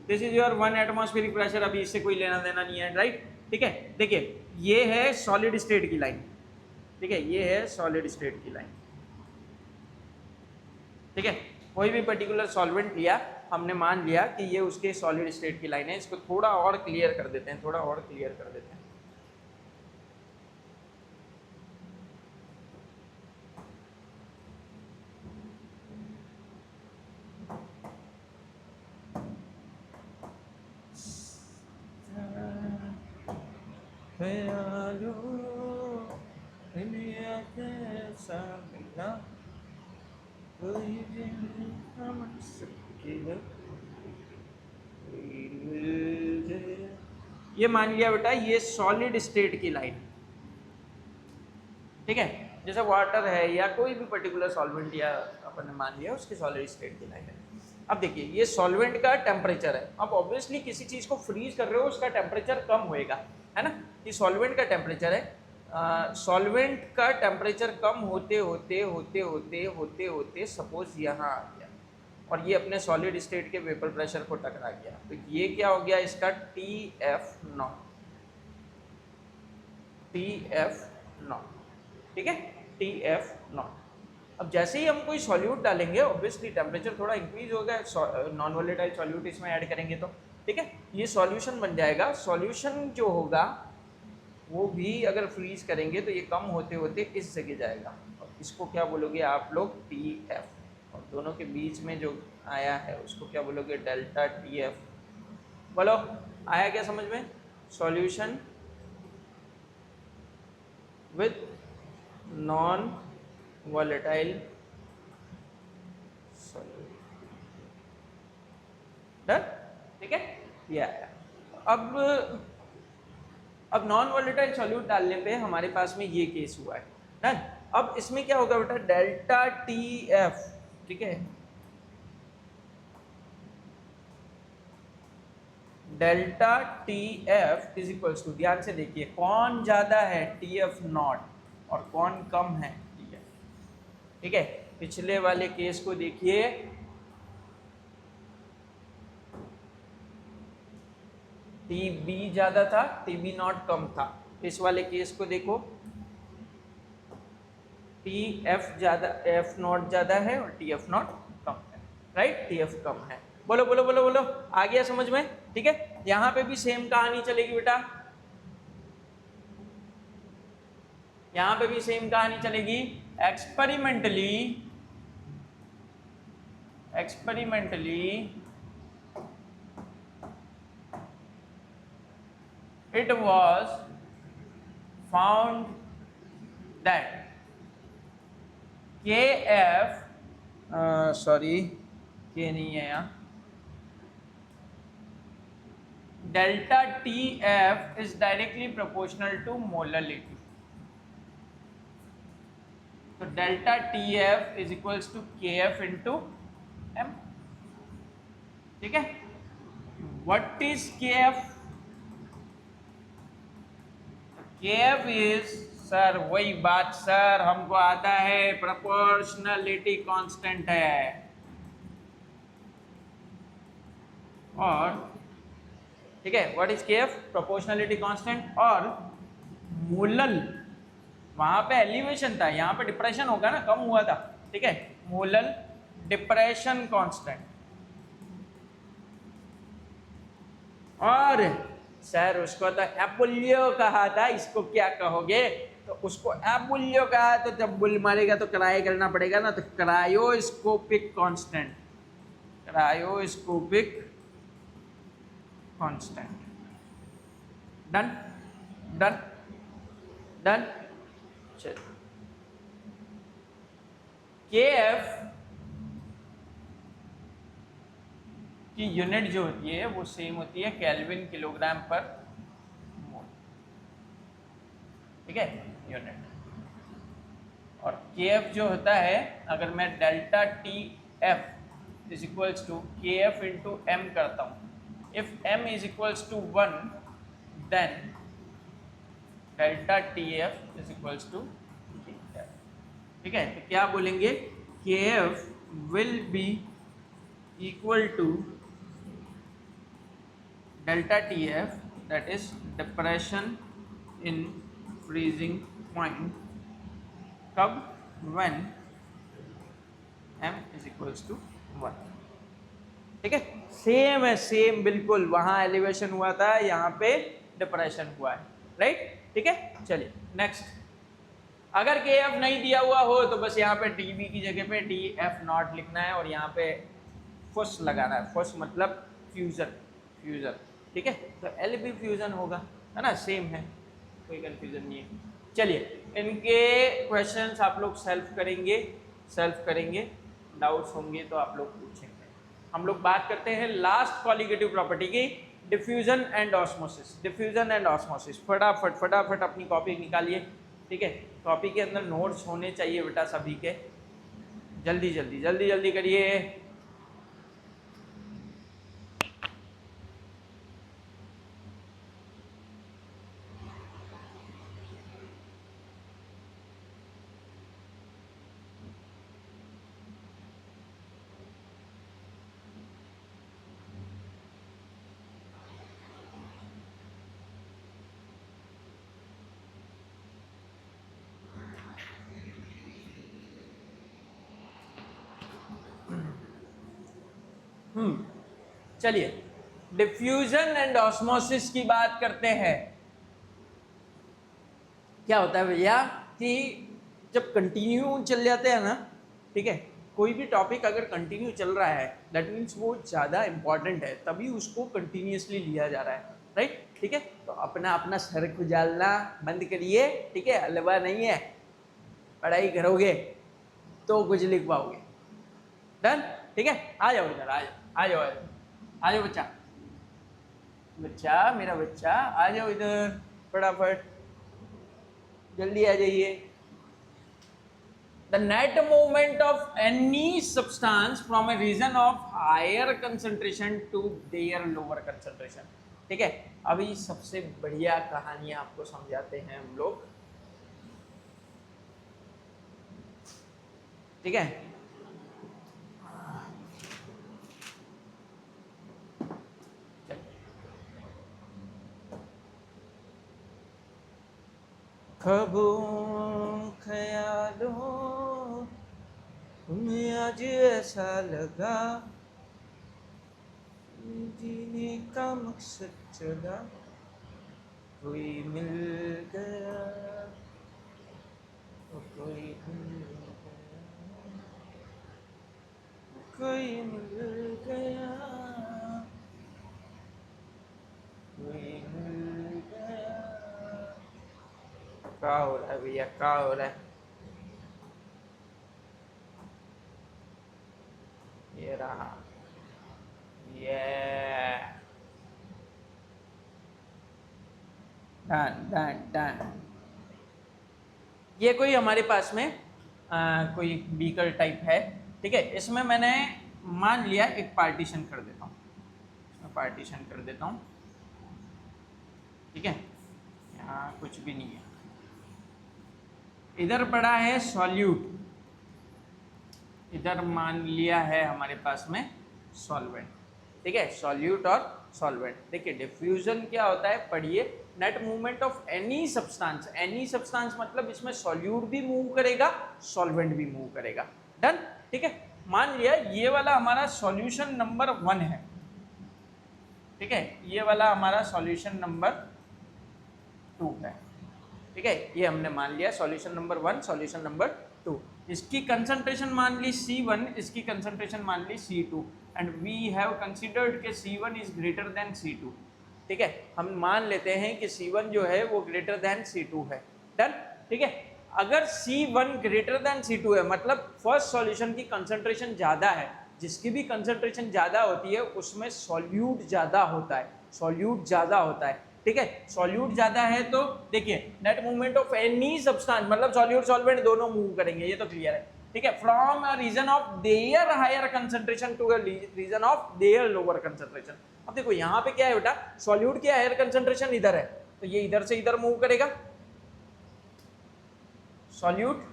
this is your 1 atmospheric pressure, अभी इससे कोई लेना देना नहीं है, राइट? ठीक है, देखिए ये है सॉलिड स्टेट की लाइन, ठीक है, ये है सॉलिड स्टेट की लाइन। ठीक है, कोई भी पर्टिकुलर सॉल्वेंट लिया, हमने मान लिया कि ये उसके सॉलिड स्टेट की लाइन है। इसको थोड़ा और क्लियर कर देते हैं, थोड़ा और क्लियर कर देते हैं। ये मान लिया बेटा ये सॉलिड स्टेट की लाइन, ठीक है, जैसे वाटर है या कोई भी पर्टिकुलर सॉल्वेंट या अपन ने मान लिया उसकी सॉलिड स्टेट की लाइन है। अब देखिए ये सॉल्वेंट का टेम्परेचर है, अब ऑब्वियसली किसी चीज़ को फ्रीज कर रहे हो उसका टेम्परेचर कम होएगा, है ना, ये सॉल्वेंट का टेम्परेचर है। सॉल्वेंट का टेम्परेचर कम होते होते होते होते होते होते सपोज यहाँ आ गया और ये अपने सॉलिड स्टेट के वेपर प्रेशर को टकरा गया, तो ये क्या हो गया इसका TF0, TF0, ठीक है, TF0। अब जैसे ही हम कोई सॉल्यूट डालेंगे ऑब्वियसली टेम्परेचर थोड़ा इंक्रीज होगा, नॉन वोलेटाइल सॉल्यूट इसमें ऐड करेंगे तो, ठीक है, ये सॉल्यूशन बन जाएगा। सॉल्यूशन जो होगा वो भी अगर फ्रीज करेंगे तो ये कम होते होते इस जगह जाएगा और इसको क्या बोलोगे आप लोग? TF, और दोनों के बीच में जो आया है उसको क्या बोलोगे? Delta TF। बोलो आया क्या समझ में? Solution with non volatile solute, done, ठीक है, ये आया। अब नॉन वोलेटाइल सॉल्यूट डालने पे हमारे पास में ये केस हुआ है, डन। अब इसमें क्या होगा बेटा? डेल्टा TF, ठीक है, delta T F is equals to, ध्यान से देखिए कौन ज़्यादा है टी एफ नॉट और कौन कम है टी एफ। ठीक है, पिछले वाले केस को देखिए, टी बी ज़्यादा था, टी बी नॉट कम था। इस वाले केस को देखो, टी एफ ज़्यादा, एफ नॉट ज़्यादा है और टी एफ नॉट कम है, राइट, टी एफ कम है। बोलो बोलो बोलो बोलो, आ गया समझ में? ठीक है, यहाँ पे भी सेम कहानी चलेगी बेटा, यहाँ पे भी सेम कहानी चलेगी। Experimentally it was found that KF sorry K नहीं है यहाँ, delta T F is directly proportional to molarity. तो delta T F is equals to K F into M. ठीक है, what is K F? K F is, sir वही बात sir, हमको आता है प्रोपोर्शनलिटी कांस्टेंट है, और ठीक है, what is K F? Proportionality constant. और मोलल, वहां पे एलिवेशन था, यहाँ पे डिप्रेशन होगा ना, कम हुआ था। ठीक है, मोलल डिप्रेशन कांस्टेंट। और सर उसको तो एपुलियो कहा था, इसको क्या कहोगे? तो उसको एपुलियो कहा, तो जब बुल मारेगा तो क्राई करना पड़ेगा ना, तो cryoscopic constant, cryoscopic constant. Done done done. चलो, के एफ की यूनिट जो होती है वो सेम होती है केल्विन किलोग्राम पर मोल। ठीक है, यूनिट। और के एफ जो होता है, अगर मैं delta T F is equals to K F into M करता हूँ, if M is equals to 1 then delta T F is equals to K F. ठीक है, तो क्या बोलेंगे? K F will be equal to delta TF, that is depression in freezing point, कब? when m is equals to 1। ठीक है, same है, same बिल्कुल, वहां एलिवेशन हुआ था, यहाँ पे डिप्रेशन हुआ है, राइट। ठीक है, चलिए नेक्स्ट। अगर के एफ नहीं दिया हुआ हो तो बस यहाँ पे टी बी की जगह पे टी एफ नॉट लिखना है और यहाँ पे फुस लगाना है। फुस मतलब फ्यूजन, फ्यूजन। ठीक है, तो एल बी फ्यूजन होगा, है ना, सेम है, कोई कंफ्यूजन नहीं है। चलिए, इनके क्वेश्चंस आप लोग सेल्फ करेंगे, डाउट्स होंगे तो आप लोग पूछेंगे। हम लोग बात करते हैं लास्ट कॉलिगेटिव प्रॉपर्टी की, diffusion and osmosis. Diffusion and osmosis, फटाफट अपनी कॉपी निकालिए। ठीक है, कॉपी के अंदर नोट्स होने चाहिए बेटा सभी के, जल्दी करिए। चलिए, डिफ्यूजन एंड ऑस्मोसिस की बात करते हैं। क्या होता है भैया कि जब कंटिन्यू चल जाते हैं ना, ठीक है, कोई भी टॉपिक अगर कंटिन्यू चल रहा है दैट मीन्स वो ज़्यादा इंपॉर्टेंट है, तभी उसको कंटिन्यूसली लिया जा रहा है, राइट। ठीक है, तो अपना सर खुजालना बंद करिए। ठीक है, हलवा नहीं है, पढ़ाई करोगे तो कुछ लिख पाओगे। डन। ठीक है, आ जाओ इधर, आ जाओ बच्चा, मेरा बच्चा, आ जाओ इधर, फटाफट जल्दी आ जाइए। The net movement of any substance from a region of higher concentration to their lower concentration, ठीक है, अभी सबसे बढ़िया कहानी आपको समझाते हैं हम लोग, ठीक है। ख्वाबों ख्यालों तुम्हें आज ऐसा लगा, जीने का मकसद चला, कोई मिल गया, कोई मिल गया, कोई मिल गया, कोई मिल गया। क्या हो रहा है भैया, क्या हो रहा है? ये रहा, ये डन डन डन। ये कोई हमारे पास में कोई बीकर टाइप है, ठीक है। इसमें मैंने मान लिया एक पार्टीशन कर देता हूँ, इसमें पार्टीशन कर देता हूँ, ठीक है। यहाँ कुछ भी नहीं है, इधर पड़ा है सॉल्यूट, इधर मान लिया है हमारे पास में सॉल्वेंट, ठीक है। सॉल्यूट और सॉल्वेंट। देखिए डिफ्यूजन क्या होता है, पढ़िए, net movement of any substance, any substance मतलब इसमें सॉल्यूट भी मूव करेगा, सॉल्वेंट भी मूव करेगा, डन, ठीक है। मान लिया ये वाला हमारा सॉल्यूशन नंबर 1 है, ठीक है, ये वाला हमारा सॉल्यूशन नंबर 2 है, ठीक है। ये हमने मान लिया सॉल्यूशन नंबर 1, सॉल्यूशन नंबर 2। इसकी कंसंट्रेशन मान ली C1, इसकी कंसंट्रेशन मान ली C2, and we have considered कि C1 is greater than C2, ठीक है। हम मान लेते हैं कि C1 जो है वो ग्रेटर देन C2 है, डन, ठीक है। अगर C1 ग्रेटर देन C2 है मतलब फर्स्ट सॉल्यूशन की कंसंट्रेशन ज़्यादा है, जिसकी भी कंसंट्रेशन ज़्यादा होती है उसमें सॉल्यूट ज़्यादा होता है, सॉल्यूट ज़्यादा होता है, ठीक है। सॉल्यूट ज्यादा है तो देखिए net movement of any substance मतलब सॉल्यूट सॉल्वेंट दोनों मूव करेंगे, ये तो क्लियर है, ठीक है। From a region of their higher concentration to a region of their lower concentration. अब देखो यहाँ पे क्या है बेटा, सॉल्यूट की हायर कंसंट्रेशन इधर है तो ये इधर से इधर मूव करेगा, सॉल्यूट,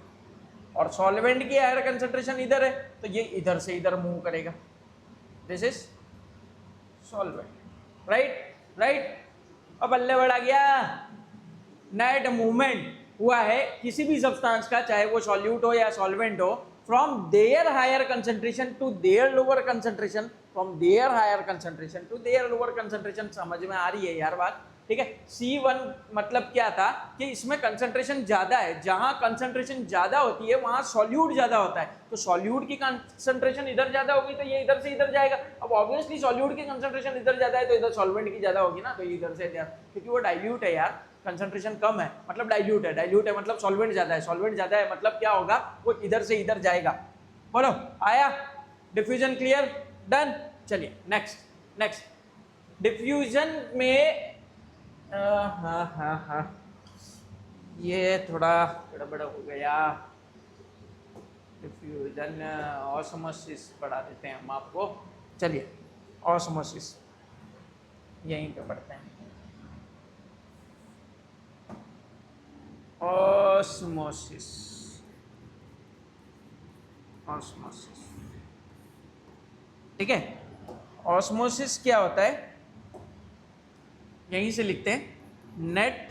और सॉल्वेंट की हायर कंसंट्रेशन इधर है तो ये इधर से इधर मूव करेगा, this is solvent, right right. अब बल्ले बढ़ा गया, नेट मूवमेंट हुआ है किसी भी सब्सटेंस का, चाहे वो सॉल्यूट हो या सॉल्वेंट हो, from their higher concentration to their lower concentration, from their higher concentration to their lower concentration. समझ में आ रही है यार बात, ठीक है। C1 मतलब क्या था कि इसमें कंसंट्रेशन ज्यादा है, जहां कंसंट्रेशन ज्यादा होती है वहां सॉल्यूट ज्यादा होता है, तो सॉल्यूट की कंसंट्रेशन इधर ज्यादा होगी तो ये इधर से इधर जाएगा। अब ऑब्वियसली सॉल्यूट की कंसंट्रेशन इधर ज्यादा है तो इधर सॉल्वेंट की ज्यादा होगी ना, तो इधर से इधर, क्योंकि वो डाइल्यूट है यार, कंसंट्रेशन कम है मतलब डाइल्यूट है, डाइल्यूट है मतलब सॉल्वेंट ज्यादा है, सॉल्वेंट ज्यादा है मतलब क्या होगा, वो इधर से इधर जाएगा। बोलो आया, डिफ्यूजन क्लियर, डन। चलिए नेक्स्ट नेक्स्ट डिफ्यूजन में हाँ हाँ हाँ ये थोड़ा गड़बड़ हो गया, डिफ्यूजन ऑस्मोसिस पढ़ा देते हैं हम आपको, चलिए ऑस्मोसिस यहीं पे पढ़ते हैं, ऑस्मोसिस, ऑस्मोसिस, ठीक है। ऑस्मोसिस क्या होता है, यहीं से लिखते हैं, net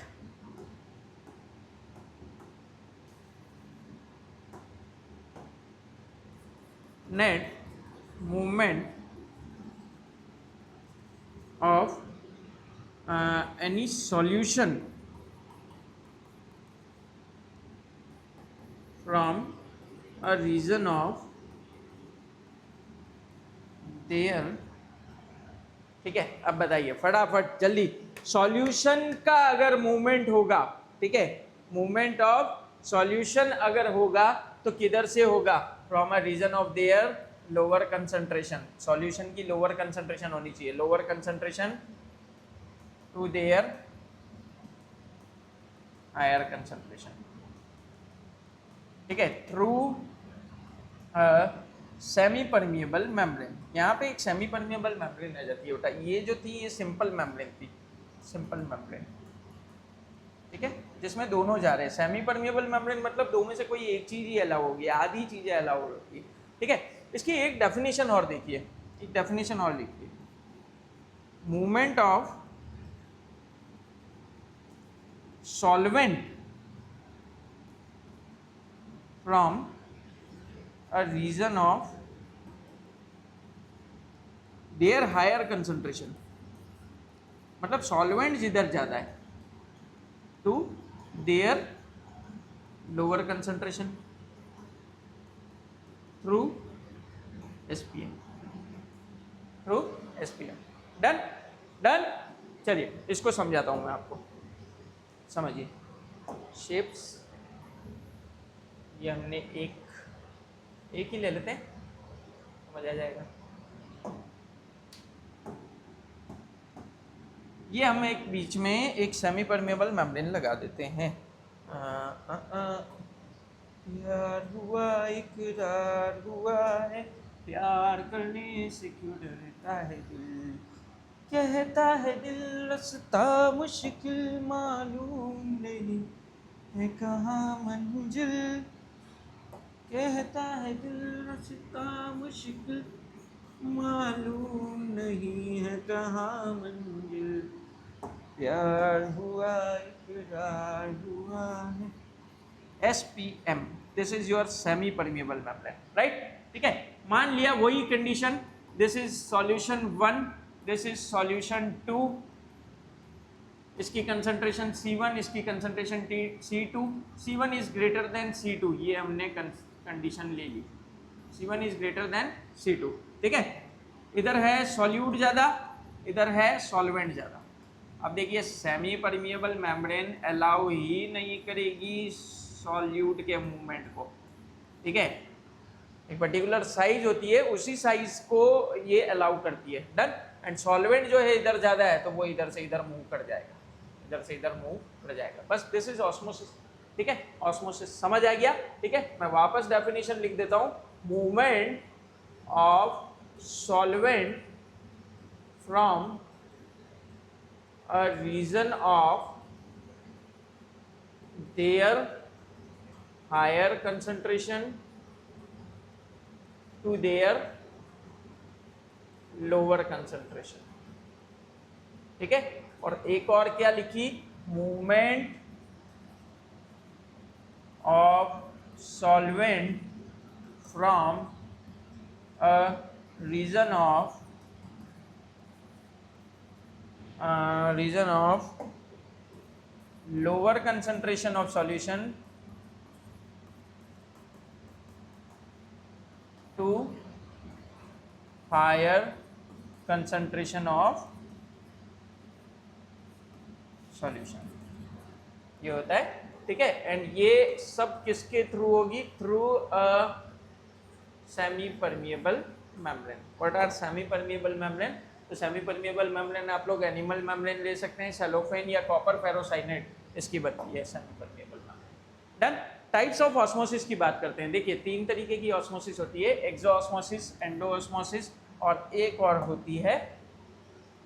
net movement of any solution from a region of their, ठीक है। अब बताइए फटाफट जल्दी, सॉल्यूशन का अगर मूवमेंट होगा, ठीक है, मूवमेंट ऑफ सॉल्यूशन अगर होगा तो किधर से होगा, from a region of their lower concentration, solution की लोअर कंसंट्रेशन होनी चाहिए, lower concentration to their higher concentration, ठीक है, थ्रू सेमी परमिएबल मेम्ब्रेन। यहाँ पे एक सेमी परमिएबल मेम्ब्रेन आ जाती है बेटा। ये जो थी ये सिंपल मेम्ब्रेन थी, सिंपल मेम्ब्रेन, ठीक है, जिसमें दोनों जा रहे हैं। सेमी परमिएबल मेम्ब्रेन मतलब दो में से कोई एक चीज ही अलाउ होगी, आधी चीजें अलाउ होगी, ठीक है। इसकी एक डेफिनेशन और देखिए, एक डेफिनेशन और लिखिए, movement of solvent from a region of their higher concentration, मतलब सॉल्वेंट जिधर ज्यादा है to their lower concentration through SPM, through SPM. Done, done. चलिए इसको समझाता हूं मैं आपको, समझिए। शेप्स ये हमने एक ही ले लेते हैं, समझ आ जाएगा। ये हम एक बीच में एक सेमी परमेबल मेम्ब्रेन लगा देते हैं। प्यार हुआ इकरार हुआ है, प्यार करने से क्यों डरता है दिल, कहता है दिल रास्ता मुश्किल मालूम नहीं है कहाँ मंजिल, कहता है दिल रास्ता मुश्किल मालूम नहीं है कहाँ मंजिल, प्यार हुआ इकरार हुआ है। SPM, this is your semi permeable membrane, right, ठीक है। मान लिया वही condition, this is solution 1, this is solution 2, इसकी कंसंट्रेशन C1, इसकी concentration C2, C1 is greater than C2, ये हमने कंडीशन ले ली, C1 is greater than C2, ठीक है। इधर है सॉल्यूट ज़्यादा, इधर है सॉल्वेंट ज़्यादा। अब देखिए सेमी परमिएबल मेम्ब्रेन अलाउ ही नहीं करेगी सॉल्यूट के मूवमेंट को, ठीक है। एक पर्टिकुलर साइज होती है, उसी साइज को ये अलाउ करती है, डन। एंड सॉल्वेंट जो है इधर ज़्यादा है तो वो इधर से इधर मूव कर जाएगा, इधर से इधर मूव कर जाएगा। बस दिस इज ऑस्मोसिस, ठीक है। ऑस्मोसिस समझ आ गया, ठीक है। मैं वापस डेफिनेशन लिख देता हूँ, movement of solvent from a region of their higher concentration to their lower concentration, ठीक है। और एक और क्या लिखी, movement of solvent from a region of lower concentration of solution to higher concentration of solution, ये होता है, ठीक है। एंड ये सब किसके थ्रू होगी, through semi permeable membrane. What are semi permeable membrane? तो सेमी परमिएबल मेम्ब्रेन आप लोग एनिमल मेम्ब्रेन ले सकते हैं, सेलोफेन या कॉपर फेरोसाइनेट, इसकी बनती है semi permeable membrane. Done. Types of osmosis की बात करते हैं। देखिए 3 तरीके की ऑस्मोसिस होती है, एक्सोऑस्मोसिस, एंडोऑस्मोसिस और एक और होती है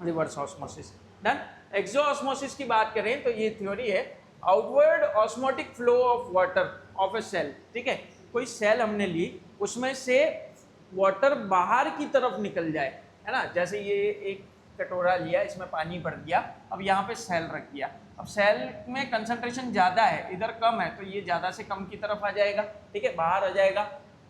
रिवर्स ऑस्मोसिस। डन। एक्सोऑस्मोसिस की बात करें तो ये थ्योरी है, outward osmotic flow of water of a cell, ठीक है। कोई सेल हमने ली, उसमें से वाटर बाहर की तरफ निकल जाए, है ना। जैसे ये एक कटोरा लिया, इसमें पानी भर दिया, अब यहाँ पे सेल रख दिया, अब सेल में कंसंट्रेशन ज़्यादा है, इधर कम है, तो ये ज़्यादा से कम की तरफ आ जाएगा, ठीक है, बाहर आ जाएगा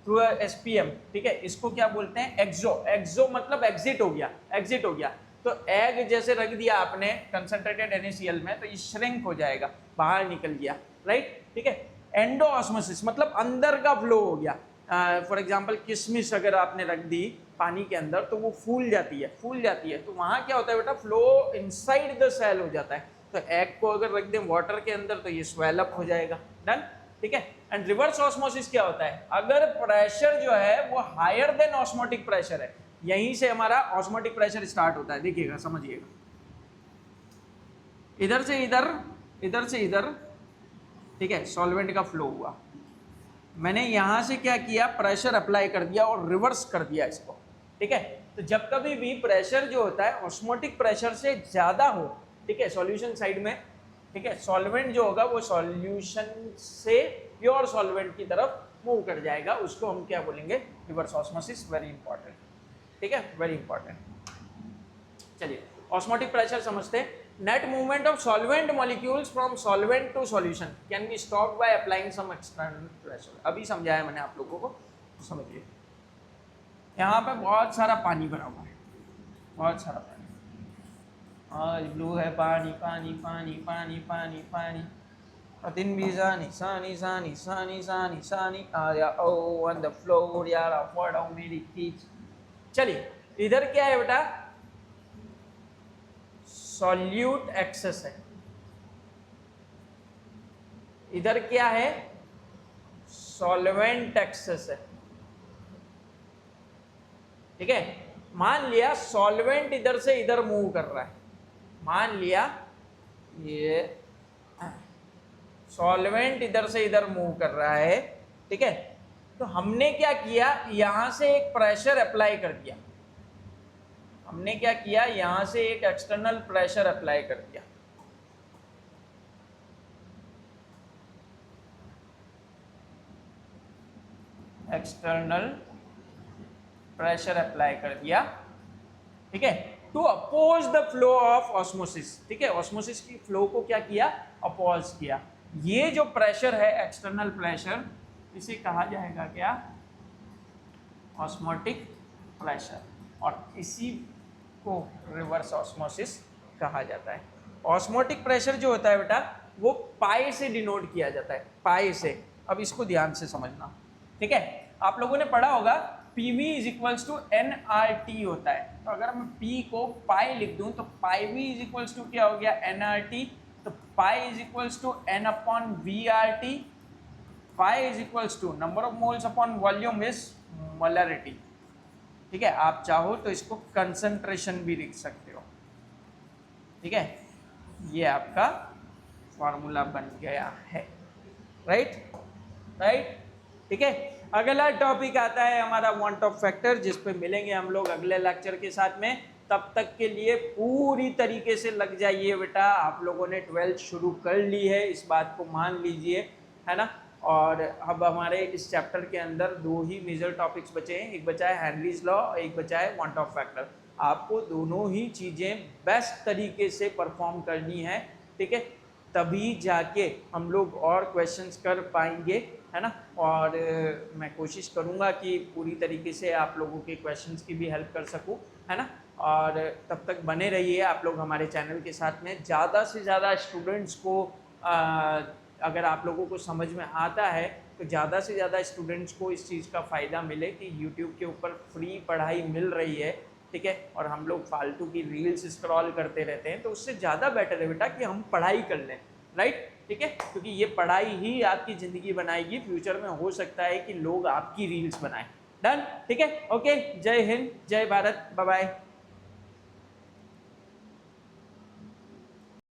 थ्रू एसपीएम, ठीक है। इसको क्या बोलते हैं, एक्सो। एक्सो मतलब एग्जिट हो गया, एग्जिट हो गया। तो एग जैसे रख दिया आपने कंसंट्रेटेड NaCl में, तो ये श्रिंक हो जाएगा, बाहर निकल गया, राइट, ठीक है। एंडोऑस्मोसिस मतलब अंदर का फ्लो हो गया। फॉर एग्जांपल किशमिश अगर आपने रख दी पानी के अंदर तो वो फूल जाती है, फूल जाती है, तो वहाँ क्या होता है बेटा, फ्लो इनसाइड द सेल हो जाता है। तो एग को अगर रख दें वाटर के अंदर तो ये स्वेल अप हो जाएगा, डन, ठीक है। एंड रिवर्स ऑस्मोसिस क्या होता है, अगर प्रेशर जो है वो हायर देन ऑस्मोटिक प्रेशर है, यहीं से हमारा ऑस्मोटिक प्रेशर स्टार्ट होता है। देखिएगा, समझिएगा, इधर से इधर, इधर से इधर, ठीक है, सॉल्वेंट का फ्लो हुआ, मैंने यहाँ से क्या किया, प्रेशर अप्लाई कर दिया और रिवर्स कर दिया इसको, ठीक है। तो जब कभी भी प्रेशर जो होता है ऑस्मोटिक प्रेशर से ज़्यादा हो, ठीक है, सॉल्यूशन साइड में, ठीक है, सॉल्वेंट जो होगा वो सॉल्यूशन से प्योर सॉल्वेंट की तरफ मूव कर जाएगा, उसको हम क्या बोलेंगे, रिवर्स ऑस्मोसिस। वेरी इंपॉर्टेंट, ठीक है, वेरी इंपॉर्टेंट। चलिए ऑस्मोटिक प्रेशर समझते हैं। Net movement of solvent molecules from solvent to solution can be stopped by applying some external pressure. अभी समझाया मैंने आप लोगों को, तो समझिए। यहाँ पे बहुत सारा पानी भरा हुआ है, बहुत सारा पानी, आज ब्लू है, पानी पानी पानी पानी पानी पानी, दिन भी सानी सानी सानी सानी सानी सानी आया ओ ऑन द फ्लोर यार अफोर्ड हाउ मेरी टीच। चलिए इधर क्या है बेटा, सॉल्यूट एक्सेस है, इधर क्या है, सॉल्वेंट एक्सेस है, ठीक है। मान लिया सॉल्वेंट इधर से इधर मूव कर रहा है, मान लिया ये सॉल्वेंट इधर से इधर मूव कर रहा है, ठीक है। तो हमने क्या किया, यहां से एक प्रेशर अप्लाई कर दिया, हमने क्या किया, यहां से एक एक्सटर्नल प्रेशर अप्लाई कर दिया, एक्सटर्नल प्रेशर अप्लाई कर दिया, ठीक है, to oppose the flow of osmosis, ठीक है। ऑस्मोसिस की फ्लो को क्या किया, अपोज किया। ये जो प्रेशर है एक्सटर्नल प्रेशर, इसे कहा जाएगा क्या, ऑस्मोटिक प्रेशर, और इसी को रिवर्स ऑस्मोसिस कहा जाता है। ऑस्मोटिक प्रेशर जो होता है बेटा वो पाई से डिनोट किया जाता है, पाई से। अब इसको ध्यान से समझना, ठीक है। आप लोगों ने पढ़ा होगा PV is equals to nRT होता है, तो अगर मैं P को पाई लिख दूं तो pi V is equals to क्या हो गया, nRT, तो pi is equals to n upon VRT, pi is equals to number of moles upon volume is molarity, ठीक है। आप चाहो तो इसको कंसंट्रेशन भी लिख सकते हो, ठीक है। ये आपका फॉर्मूला बन गया है, राइट राइट, ठीक है। अगला टॉपिक आता है हमारा वांट ऑफ फैक्टर, जिस पे मिलेंगे हम लोग अगले लेक्चर के साथ में। तब तक के लिए पूरी तरीके से लग जाइए बेटा, आप लोगों ने 12th शुरू कर ली है, इस बात को मान लीजिए, है ना। और अब हमारे इस चैप्टर के अंदर 2 ही मेजर टॉपिक्स बचे हैं, एक बचा है हेनरीज लॉ, एक बचा है वांट ऑफ फैक्टर। आपको दोनों ही चीज़ें बेस्ट तरीके से परफॉर्म करनी है, ठीक है, तभी जाके हम लोग और क्वेश्चंस कर पाएंगे, है ना। और मैं कोशिश करूँगा कि पूरी तरीके से आप लोगों के क्वेश्चंस की भी हेल्प कर सकूँ, है ना। और तब तक बने रहिए आप लोग हमारे चैनल के साथ में। ज़्यादा से ज़्यादा स्टूडेंट्स को अगर आप लोगों को समझ में आता है तो ज़्यादा से ज़्यादा स्टूडेंट्स को इस चीज़ का फ़ायदा मिले कि यूट्यूब के ऊपर फ्री पढ़ाई मिल रही है, ठीक है। और हम लोग फालतू की रील्स स्क्रॉल करते रहते हैं, तो उससे ज़्यादा बेटर है बेटा कि हम पढ़ाई कर लें, राइट, ठीक है। क्योंकि ये पढ़ाई ही आपकी ज़िंदगी बनाएगी, फ्यूचर में हो सकता है कि लोग आपकी रील्स बनाएं। डन, ठीक है, ओके, जय हिंद, जय भारत, बाय बाय।